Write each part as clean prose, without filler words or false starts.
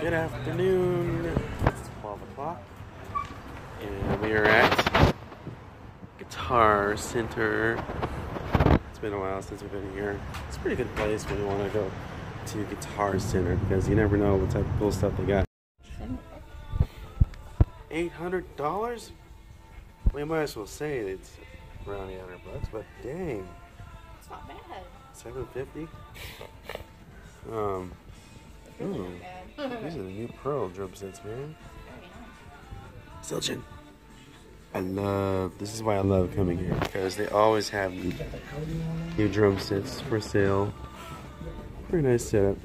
Good afternoon. It's 12 o'clock. And we are at Guitar Center. It's been a while since we've been here. It's a pretty good place when you want to go to Guitar Center because you never know what type of cool stuff they got. $800? We might as well say it's around $800, but dang. It's not bad. $750? These are the new pearl drum sets, man. Zildjian. This is why I love coming here, because they always have new drum sets for sale. Pretty nice setup.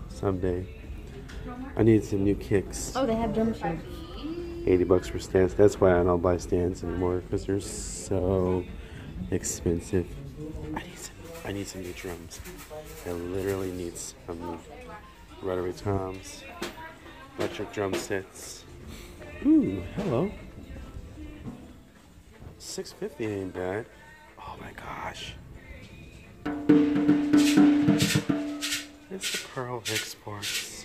Someday. I need some new kicks. Oh, they have drum sets. $80 for stands. That's why I don't buy stands anymore, because they're so expensive. I need some new drums. I literally need some rotary toms, electric drum sets. Ooh, hello. $650 ain't bad. Oh my gosh. It's the Pearl Exports.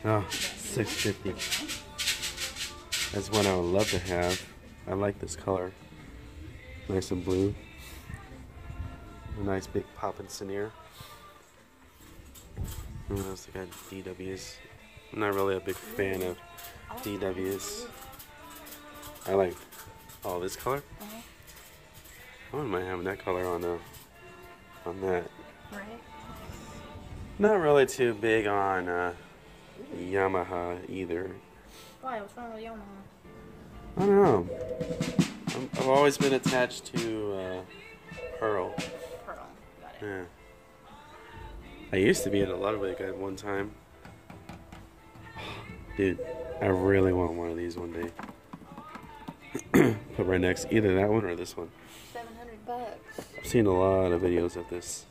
Oh, $650. That's one I would love to have. I like this color. Nice and blue. A nice big poppin' Sneer. What else they got? DWs. I'm not really a big fan of DWs. I like this color. I wouldn't mind having that color on that. Right. Not really too big on Yamaha either. Why? What's wrong with Yamaha? I don't know. I've always been attached to Pearl. Pearl. Got it. Yeah. I used to be at a Ludwig at one time. Dude, I really want one of these one day. Put right next, either that one or this one. $700. I've seen a lot of videos of this.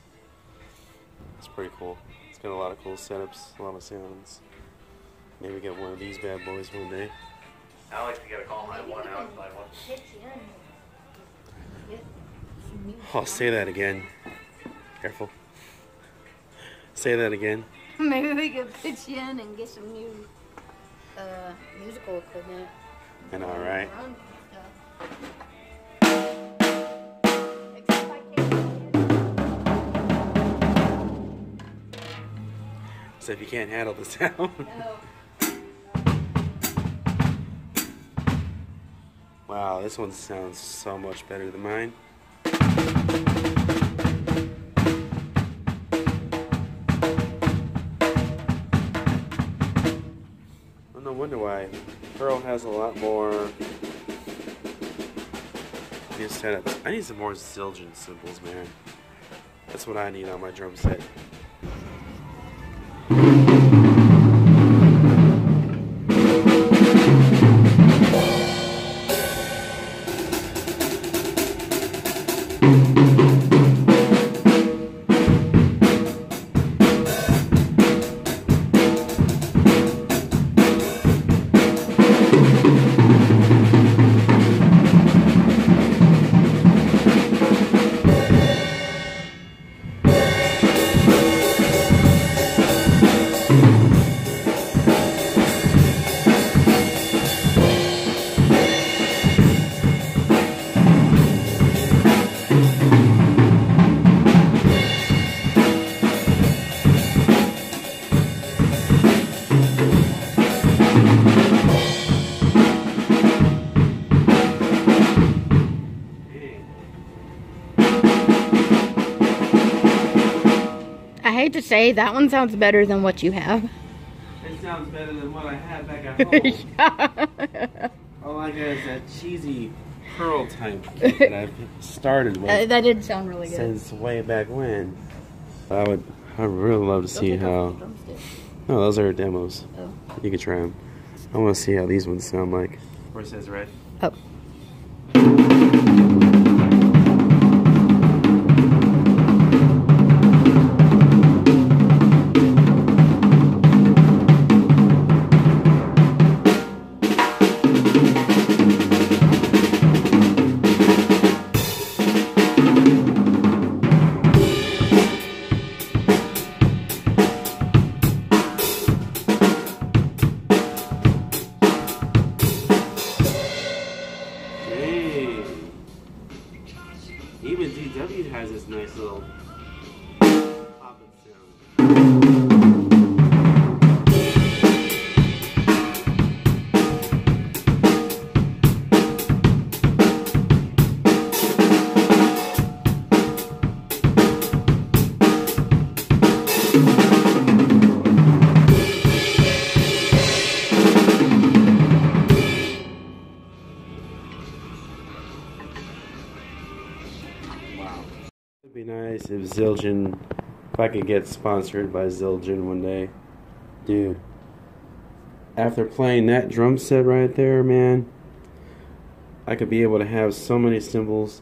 It's pretty cool. It's got a lot of cool setups, a lot of sounds. Maybe get one of these bad boys one day. I like to get a call my one outside one. Oh, say that again. Careful. Say that again. Maybe we could pitch in and get some new musical equipment. I know, right? Except I can't. So if you can't handle the sound. No. Wow, this one sounds so much better than mine. No wonder why Pearl has a lot more new setups. I need some more Zildjian cymbals, man. That's what I need on my drum set. I hate to say, that one sounds better than what you have. It sounds better than what I had back at home. Yeah. All I got is that cheesy Pearl type that I've started with. That did sound really good. Since way back when. I'd really love to see how. No, those are demos. Oh. You can try them. I want to see how these ones sound like. Where it says red. Oh. popping sound. It'd be nice if Zildjian, if I could get sponsored by Zildjian one day. Dude, after playing that drum set right there, man, I could be able to have so many cymbals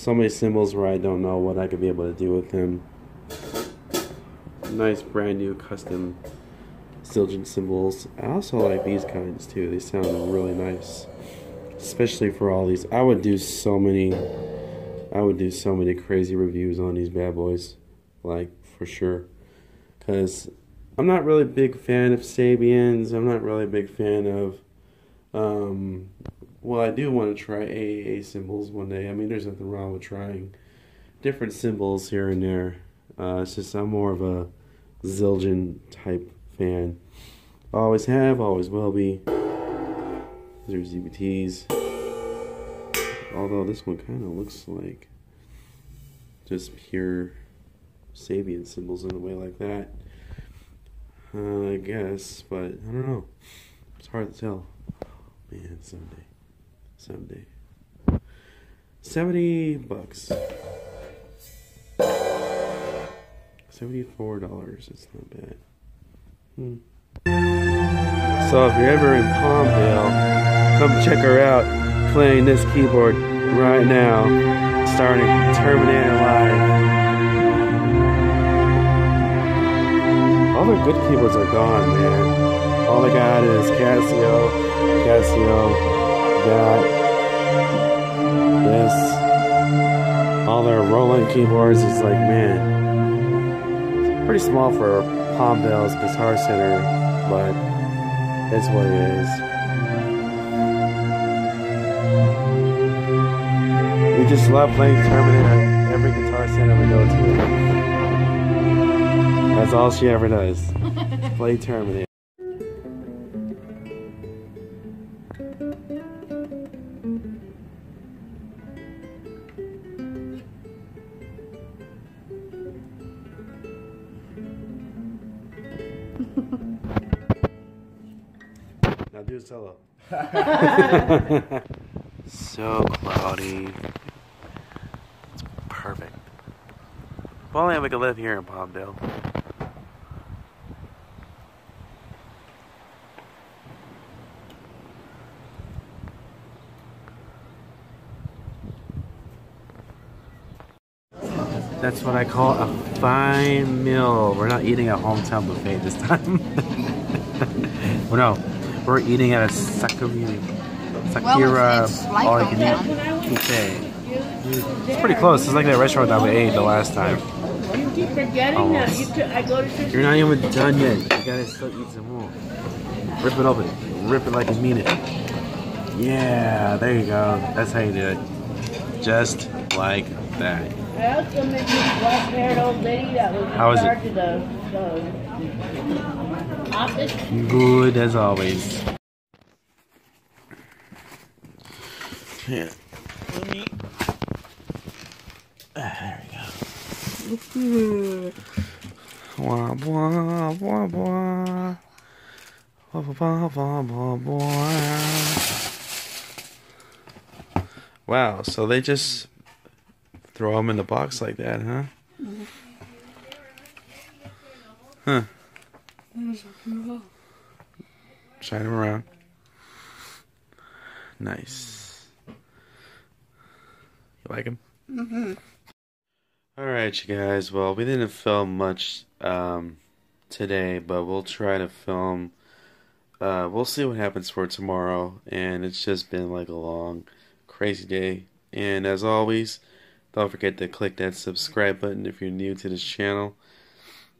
where I don't know what I could be able to do with them. Nice brand new custom Zildjian cymbals. I also like these kinds too. They sound really nice. Especially for all these. I would do so many crazy reviews on these bad boys, like, for sure. Because I'm not really a big fan of Sabians. I'm not really a big fan of, well, I do want to try AAA cymbals one day. I mean, there's nothing wrong with trying different cymbals here and there. It's just I'm more of a Zildjian type fan. Always have, always will be. These are ZBTs. Although this one kind of looks like just pure Sabian cymbals in a way like that. I guess, but I don't know. It's hard to tell. Man, someday. $70. $74. It's not bad. So if you're ever in Palmdale, come check her out playing this keyboard right now, starting Terminator Live. All the good keyboards are gone, man. All they got is Casio got this. All their Roland keyboards is like, man, it's pretty small for Palmdale's Guitar Center, but it's what it is. We just love playing Terminator at every Guitar Center we go to. That's all she ever does. Play Terminator. Now do a solo. So cloudy. It's perfect. If only we could live here in Palmdale. That's what I call a fine meal. We're not eating a hometown buffet this time. Well, no, we're eating at a Sakura all-you-can-eat buffet. It's pretty close. It's like that restaurant that we ate the last time. Almost. You're not even done yet. You gotta still eat some more. Rip it open. Rip it like you mean it. Yeah, there you go. That's how you do it. Just like that. I also met this black-haired old lady that was in charge of the office. Good as always. Yeah. Let me. There we go. Wah, wah, wah, wah. Wah, wah, wah, wah, wah. Wow, so they just throw them in the box like that, huh? Huh. Shine them around. Nice. You like them? Mm-hmm. Alright, you guys. Well, we didn't film much today, but we'll try to film. We'll see what happens for tomorrow. And it's just been like a long, crazy day. And as always, don't forget to click that subscribe button if you're new to this channel.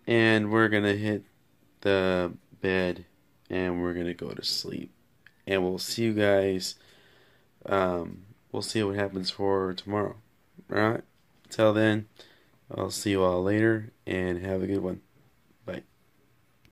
And we're going to hit the bed and we're going to go to sleep. And we'll see you guys. We'll see what happens for tomorrow. Alright? Till then, I'll see you all later, and have a good one.